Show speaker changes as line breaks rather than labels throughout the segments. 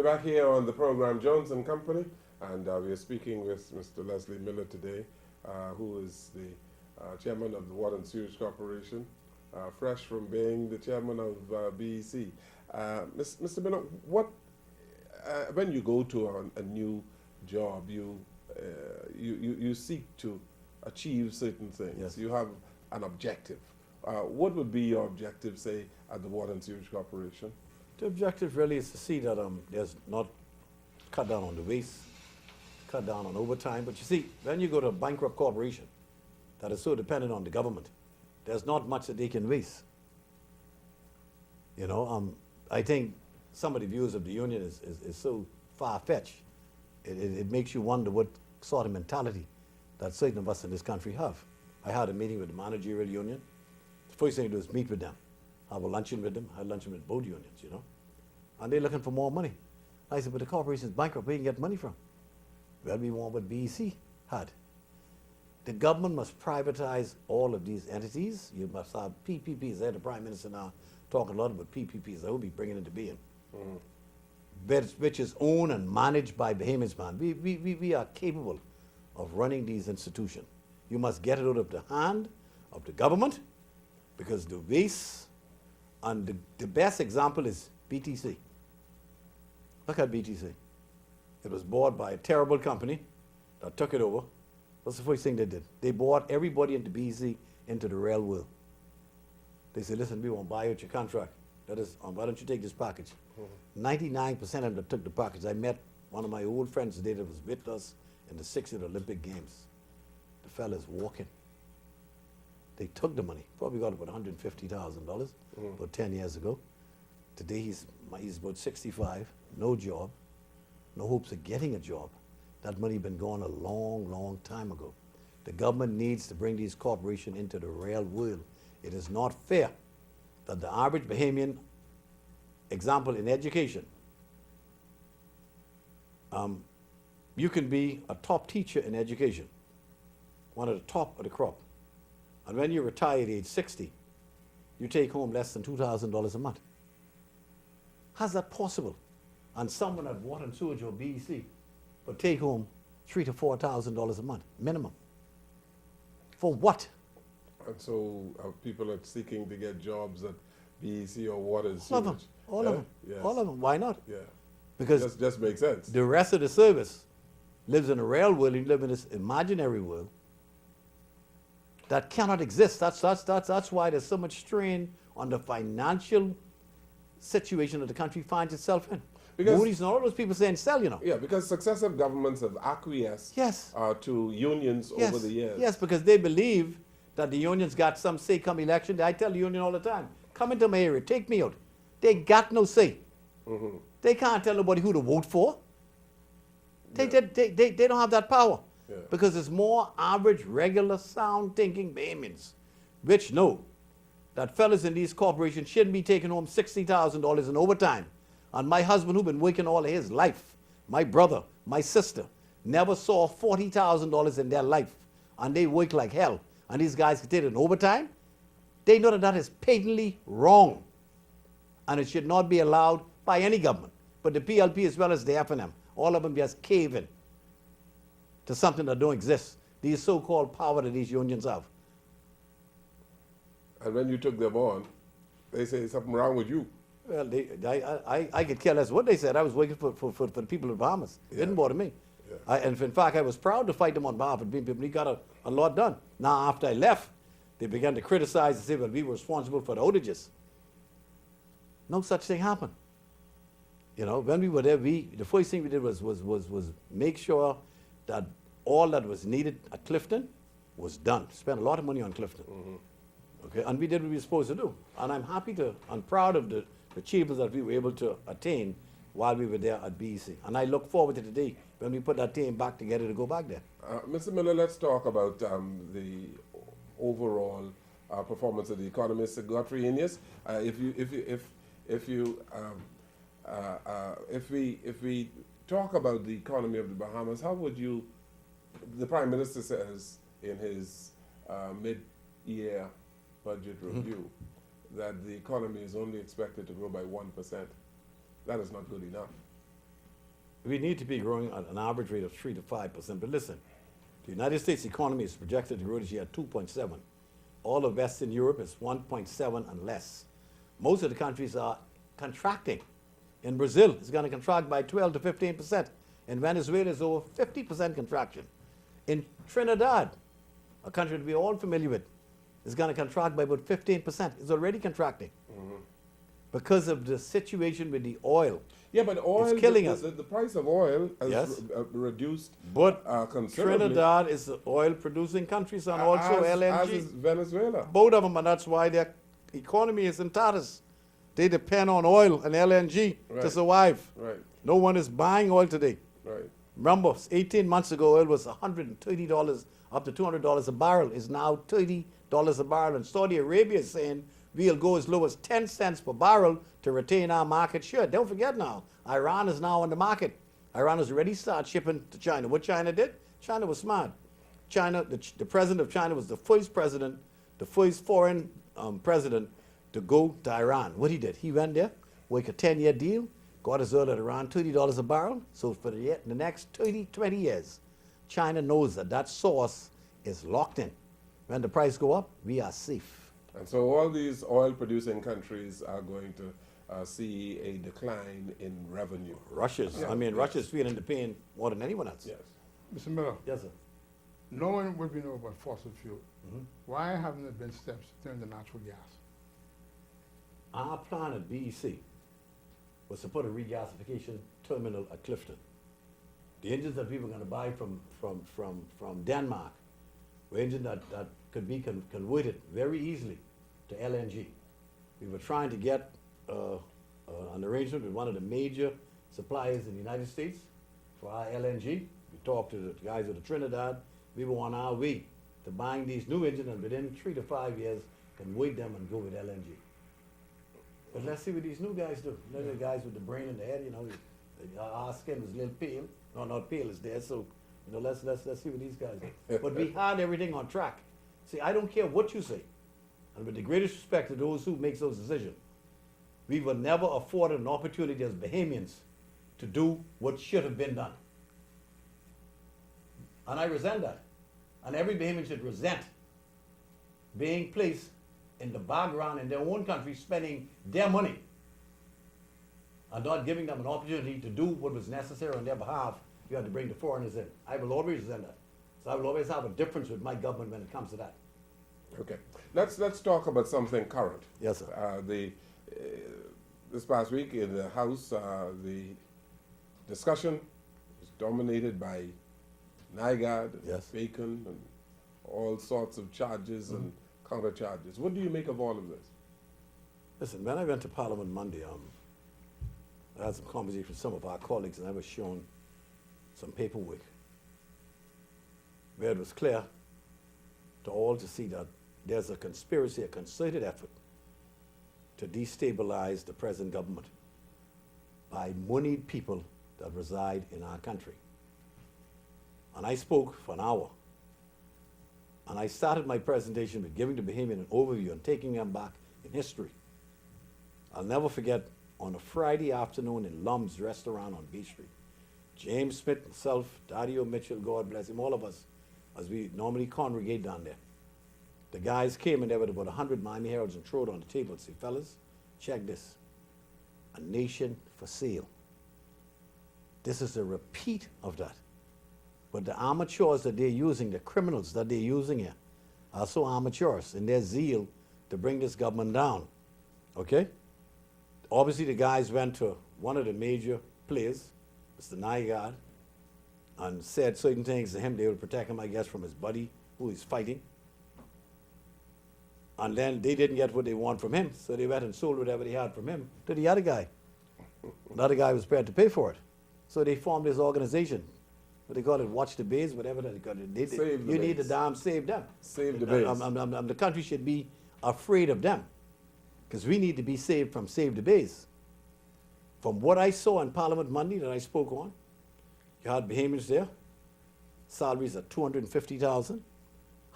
back here on the program Jones and Company, and we are speaking with Mr. Leslie Miller today, who is the chairman of the Water and Sewage Corporation, fresh from being the chairman of BEC. Mr. Miller, what when you go to a new job, you seek to achieve certain things.
Yes.
You have an objective. What would be your objective, say, at the Water and Sewage Corporation?
The objective really is to see that there's not cut down on the waste, cut down on overtime. But you see, when you go to a bankrupt corporation that is so dependent on the government, there's not much that they can waste. You know, I think some of the views of the union is so far-fetched. It makes you wonder what sort of mentality that certain of us in this country have. I had a meeting with the managerial union. The first thing to do is meet with them, have a luncheon with them. I had luncheon with both unions, you know. And they're looking for more money. I said, but the corporation's bankrupt, where you can get money from? Well, we want what BEC had. The government must privatize all of these entities. You must have PPPs. The Prime Minister now talking a lot about PPPs. I will be bringing into being. Which is owned and managed by Bahamians, man. We are capable of running these institutions. You must get it out of the hand of the government, because the waste, and the best example is BTC. Look at BTC. It was bought by a terrible company that took it over. What's the first thing they did? They bought everybody into BEC into the real world. They said, listen, we won't buy out your contract. That is, why don't you take this package? 99% of them that took the package. I met one of my old friends today that was with us in the 60th Olympic Games. The fella's walking. They took the money, probably got about $150,000 about 10 years ago. Today he's about 65, no job, no hopes of getting a job. That money been gone a long, long time ago. The government needs to bring these corporations into the real world. It is not fair that the average Bahamian, example in education, you can be a top teacher in education, one of the top of the crop. And when you retire at age 60, you take home less than $2,000 a month. How's that possible? And someone at Water and Sewage or BEC will take home $3,000 to $4,000 a month, minimum. For what?
And so people are seeking to get jobs at BEC or Water and
All of them.
Sewage.
All of them.
Yes.
All of them. Why not?
Yeah.
Because
Just makes sense.
the rest of the service lives in a real world. You live in this imaginary world that cannot exist. That's why there's so much strain on the financial situation that the country finds itself in.
Because-
Moody's and all those people saying sell, you know.
Yeah, because successive governments have acquiesced
Yes.
to unions over the years.
Yes, because they believe that the unions got some say come election. I tell the union all the time, come into my area, take me out. They got no say. They can't tell nobody who to vote for. They don't have that power.
Yeah.
Because it's more average, regular, sound thinking Bahamians, which know that fellas in these corporations shouldn't be taking home $60,000 in overtime. And my husband, who's been working all of his life, my brother, my sister, never saw $40,000 in their life. And they work like hell. And these guys can take it in overtime. They know that that is patently wrong. And it should not be allowed by any government. But the PLP as well as the FNM, all of them just cave in to something that don't exist. These so-called power that these unions have.
And when you took them on, they say something wrong with you.
Well, I could care less what they said. I was working for the people of Bahamas. It didn't bother me.
Yeah.
And in fact, I was proud to fight them on behalf of people. We got a lot done. Now, after I left, they began to criticize and say, well, we were responsible for the outages. No such thing happened. You know, when we were there, the first thing we did was make sure that all that was needed at Clifton was done. Spent a lot of money on Clifton. Okay, and we did what we were supposed to do. And I'm happy and proud of the achievements that we were able to attain while we were there at BEC. And I look forward to the day when we put that team back together to go back there.
Mr. Miller, let's talk about the overall performance of the economist, Godfrey Hinius. If we talk about the economy of the Bahamas, how would you? The Prime Minister says in his mid-year budget review that the economy is only expected to grow by 1%. That is not good enough.
we need to be growing at an average rate of 3 to 5%. But listen, the United States economy is projected to grow this year at 2.7. All of Western Europe is 1.7 and less. Most of the countries are contracting. In Brazil, it's going to contract by 12 to 15%. In Venezuela, it's over 50% contraction. In Trinidad, a country that we're all familiar with, is going to contract by about 15%. It's already contracting because of the situation with the oil.
Yeah, but oil,
It's killing us.
The price of oil has
Yes.
reduced
But
considerably.
Trinidad is an oil-producing country, and also LNG.
As is Venezuela.
Both of them, and that's why their economy is in tatters. They depend on oil and LNG to
Right.
survive.
Right,
No one is buying oil today.
right.
Remember, 18 months ago, oil was $130 up to $200 a barrel. It's now $30 a barrel. And Saudi Arabia is saying we'll go as low as 10 cents per barrel to retain our market share. Don't forget now, Iran is now on the market. Iran has already started shipping to China. What China did? China was smart. China, the president of China was the first president, the first foreign president to go to Iran. What he did? He went there, worked a 10-year deal, got his oil at around $30 a barrel. So for the next 20 years, China knows that that source is locked in. When the price go up, we are safe.
And so all these oil-producing countries are going to see a decline in revenue.
Russia's,
Yeah,
I mean,
yes.
Russia's feeling the pain more than anyone else.
Yes.
Mr. Miller,
Yes, sir.
knowing what we know about fossil fuel, why haven't there been steps to turn to natural gas?
Our plan at BEC was to put a regasification terminal at Clifton. The engines that we were going to buy from Denmark were engines that could be converted very easily to LNG. We were trying to get an arrangement with one of the major suppliers in the United States for our LNG. We talked to the guys at the Trinidad. We were on our way to buying these new engines, and within 3 to 5 years, convert them and go with LNG. But let's see what these new guys do. Look at the guys with the brain in the head, you know. Our skin was a little pale. No, not pale, it's there. So, you know, let's see what these guys do. But we had everything on track. See, I don't care what you say. And with the greatest respect to those who make those decisions, we were never afforded an opportunity as Bahamians to do what should have been done. And I resent that. And every Bahamian should resent being placed in the background in their own country, spending their money and not giving them an opportunity to do what was necessary on their behalf. You had to bring the foreigners in. I will always resent that. So I will always have a difference with my government when it comes to that.
Okay. Let's talk about something current.
Yes, sir.
This past week in the House, the discussion was dominated by NIGAD, and
Yes.
Bacon, and all sorts of charges and counter charges. What do you make of all of this?
Listen, when I went to Parliament Monday, I had some conversation with some of our colleagues, and I was shown some paperwork where it was clear to all to see that there's a conspiracy, a concerted effort to destabilize the present government by moneyed people that reside in our country. And I spoke for an hour. And I started my presentation with giving the Bahamian an overview and taking them back in history. I'll never forget, on a Friday afternoon in Lum's restaurant on B Street, James Smith, myself, Dario Mitchell, God bless him, all of us, as we normally congregate down there. The guys came in there with about 100 Miami Heralds and threw it on the table and said, fellas, check this. A nation for sale. This is a repeat of that. But the amateurs that they're using, the criminals that they're using here, are so amateurs in their zeal to bring this government down. Okay? Obviously, the guys went to one of the major players, Mr. Nygaard, and said certain things to him. They would protect him, I guess, from his buddy who he's fighting. And then they didn't get what they want from him, so they went and sold whatever they had from him to the other guy. The other guy was prepared to pay for it. So they formed this organization. What they call it, Watch the Bays, whatever they call it.
Save the
you need to
Bays.
damn save them.
Save the Bays.
The country should be afraid of them, because we need to be saved from Save the Bays. From what I saw in Parliament Monday that I spoke on, you had Bahamians there, salaries at $250,000,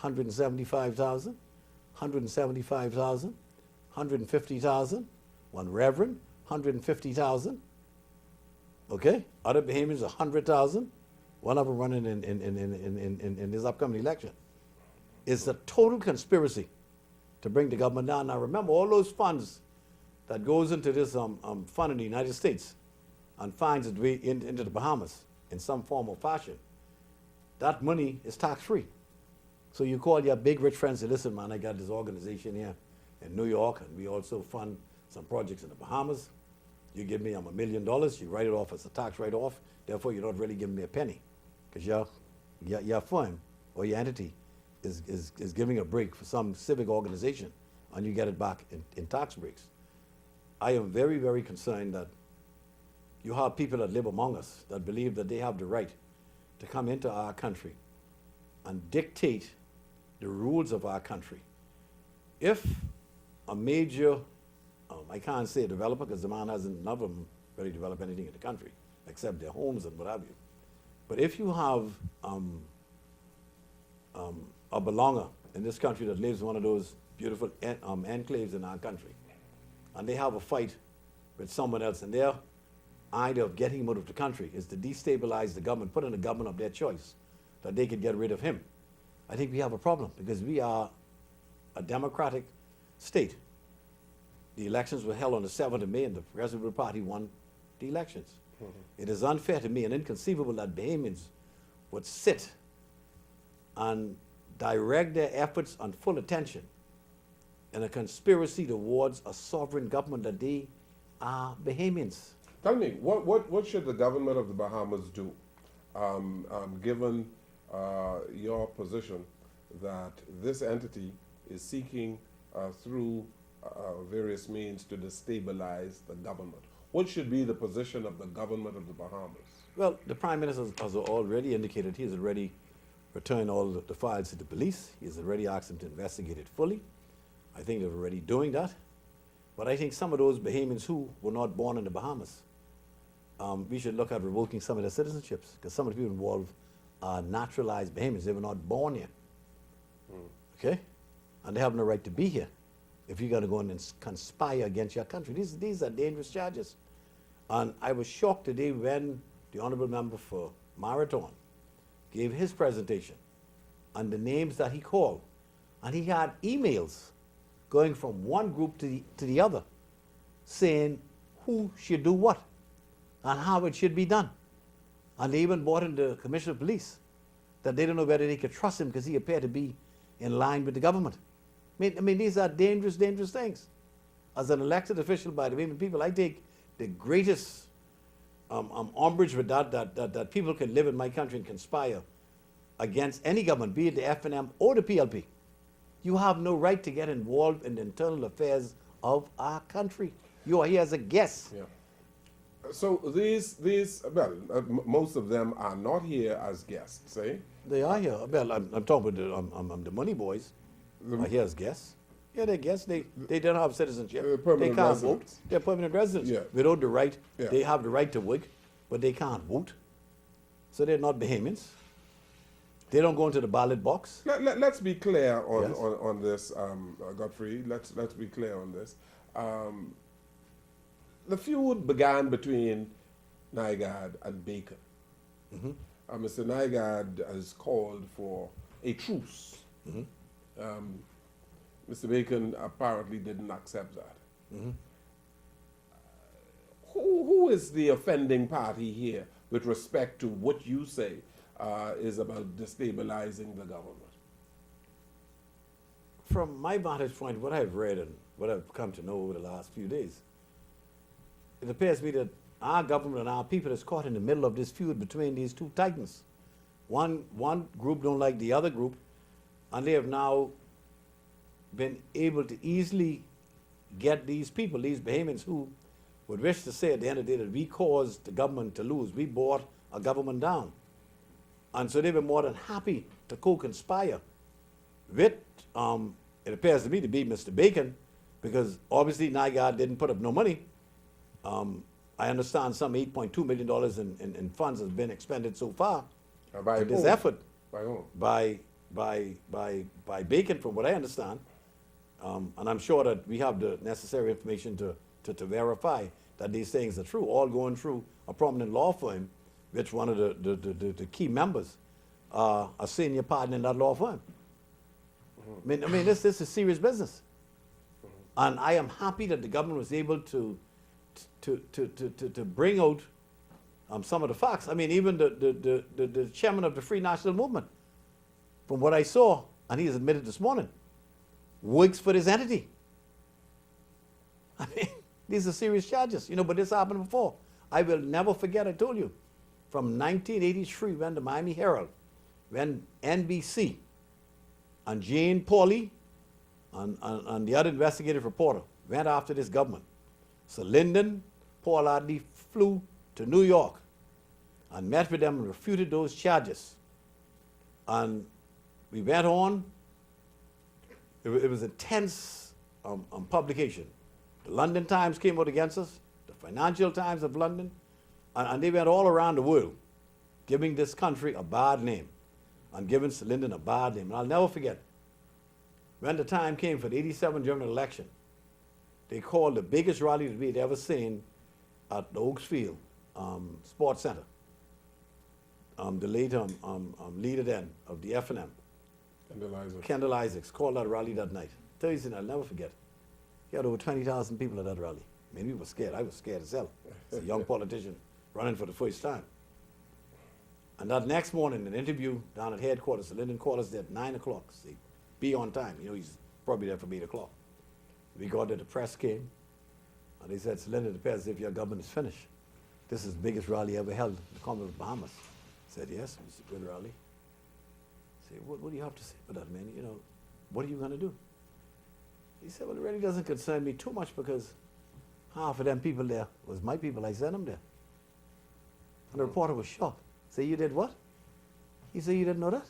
$175,000, $175,000, $150,000, one reverend, $150,000. Okay? Other Bahamians, 100,000. One of them running in this upcoming election. It's a total conspiracy to bring the government down. Now remember, all those funds that goes into this fund in the United States and finds its way into the Bahamas in some form or fashion, that money is tax-free. So you call your big rich friends and say, listen, man, I got this organization here in New York, and we also fund some projects in the Bahamas. You give me $1 million, you write it off as a tax write-off, therefore you're not really giving me a penny, because your firm or your entity is giving a break for some civic organization, and you get it back in tax breaks. I am very, very concerned that you have people that live among us that believe that they have the right to come into our country and dictate the rules of our country. If a major, I can't say a developer because the man hasn't, none of them really developed anything in the country except their homes and what have you. But if you have a belonger in this country that lives in one of those beautiful enclaves in our country, and they have a fight with someone else, and their idea of getting him out of the country is to destabilize the government, put in a government of their choice, that they could get rid of him, I think we have a problem, because we are a democratic state. The elections were held on the 7th of May, and the President Party won the elections. Mm-hmm. It is unfair to me and inconceivable that Bahamians would sit and direct their efforts and full attention in a conspiracy towards a sovereign government that they are Bahamians.
Tell me, what should the government of the Bahamas do, given your position that this entity is seeking through various means to destabilize the government? What should be the position of the government of the Bahamas? Well,
the Prime Minister has already indicated he has already returned all the files to the police. He has already asked them to investigate it fully. I think they're already doing that. But I think some of those Bahamians who were not born in the Bahamas, we should look at revoking some of their citizenships, because some of the people involved are naturalized Bahamians. They were not born here. Okay? And they have no right to be here if you're going to go in and conspire against your country. These are dangerous charges. And I was shocked today when the Honorable Member for Marathon gave his presentation and the names that he called. And he had emails going from one group to the other saying who should do what and how it should be done. And they even brought in the Commissioner of Police that they don't know whether they could trust him because he appeared to be in line with the government. I mean, these are dangerous, dangerous things. As an elected official by the Bahamian people, I take the greatest umbrage with that people can live in my country and conspire against any government, be it the FNM or the PLP. You have no right to get involved in the internal affairs of our country. You are here as a guest.
Yeah. So most of them are not here as guests, eh?
They are here. Well, I'm talking about the money boys. Are here as guests. Yeah, they're guests. They don't have citizenship. They can't vote. They're permanent residents.
Yeah.
Without the right,
yeah.
They have the right to work, but they can't vote. So they're not Bahamians. They don't go into the ballot box.
Let's be clear on,
Yes.
on this, Godfrey. Let's be clear on this. The feud began between Nygaard and Bacon. Mm-hmm. Mr. Nygaard has called for a truce. Mm-hmm. Mr. Bacon apparently didn't accept that. Mm-hmm. Who is the offending party here with respect to what you say is about destabilizing the government?
From my vantage point, what I've read and what I've come to know over the last few days, it appears to me that our government and our people is caught in the middle of this feud between these two titans. One group don't like the other group, and they have now been able to easily get these people, these Bahamians who would wish to say at the end of the day that we caused the government to lose, we brought a government down. And so they've been more than happy to co-conspire with, it appears to me to be Mr. Bacon, because obviously Nygaard didn't put up no money. I understand some $8.2 million in funds has been expended so far.
By
this effort.
By whom?
By Bacon, from what I understand. And I'm sure that we have the necessary information to verify that these things are true, all going through a prominent law firm, which one of the key members a senior partner in that law firm. I mean, this is serious business. And I am happy that the government was able to bring out some of the facts. I mean, even the chairman of the Free National Movement, from what I saw, and he has admitted this morning, works for this entity. I mean, these are serious charges, but this happened before. I will never forget, I told you, from 1983, when the Miami Herald, when NBC and Jane Pauley and the other investigative reporter went after this government. So Lyndon Paul Adley flew to New York and met with them and refuted those charges. And we went on. It was a tense publication. The London Times came out against us, the Financial Times of London, and they went all around the world giving this country a bad name and giving Sir Lyndon a bad name. And I'll never forget, when the time came for the 87 general election, they called the biggest rally that we had ever seen at the Oaks Field Sports Center. The late leader then of the F&M, Kendall Isaacs, called that rally that night. Thursday night, I'll never forget. He had over 20,000 people at that rally. I mean, we were scared. I was scared as hell. As a young politician running for the first time. And that next morning, an interview down at headquarters, Lyndon called us there at 9 o'clock. See, be on time. He's probably there for 8 o'clock. We got there, the press came, and they said, Sir Lyndon, it appears as if your government is finished. This is the biggest rally ever held in the Commonwealth of Bahamas. I said, yes, it was a good rally. I said, what do you have to say about that, man? What are you going to do? He said, well, it really doesn't concern me too much because half of them people there was my people. I sent them there. And the reporter was shocked. Say, you did what? He said, you didn't know that?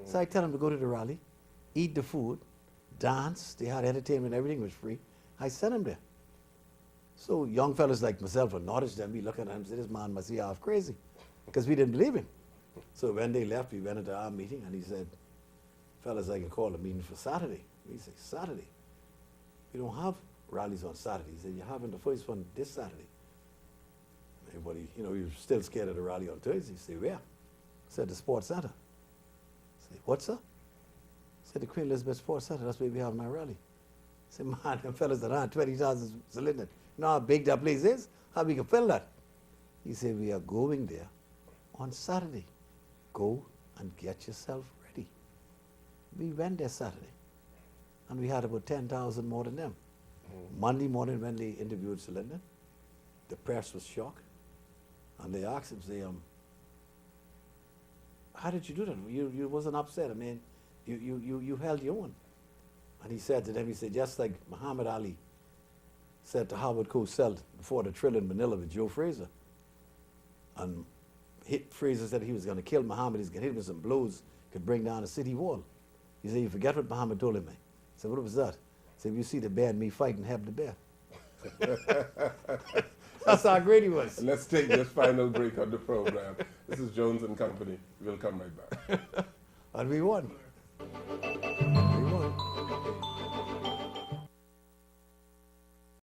So I tell him to go to the rally, eat the food, dance. They had entertainment, everything was free. I sent him there. So young fellas like myself and Norwich, then we look at him and say, this man must be half crazy, because we didn't believe him. So when they left, we went into our meeting, and he said, fellas, I can call a meeting for Saturday. We said, Saturday? We don't have rallies on Saturday. He said, you're having the first one this Saturday. Everybody, he was still scared of the rally on Thursday. He said, where? I said, the Sports Center. I said, what, sir? I said, the Queen Elizabeth Sports Center, that's where we have my rally. I said, man, them fellas that had 20,000 cylinders. You know how big that place is? How we can fill that? He said, we are going there on Saturday. Go and get yourself ready. We went there Saturday, and we had about 10,000 more than them. Monday morning when they interviewed Sir Lyndon, the press was shocked, and they asked him, say, how did you do that? You wasn't upset. I mean, you held your own. And he said to them, he said, just like Muhammad Ali said to Howard Cosell before the trial in Manila with Joe Fraser. And Fraser said he was going to kill Muhammad, he's going to hit him with some blows, could bring down a city wall. He said, you forget what Muhammad told him, man. I said, what was that? He said, if you see the bear and me fighting, have the bear. That's how great he was.
Let's take this final break on the program. This is Jones and Company. We'll come right back.
And we won.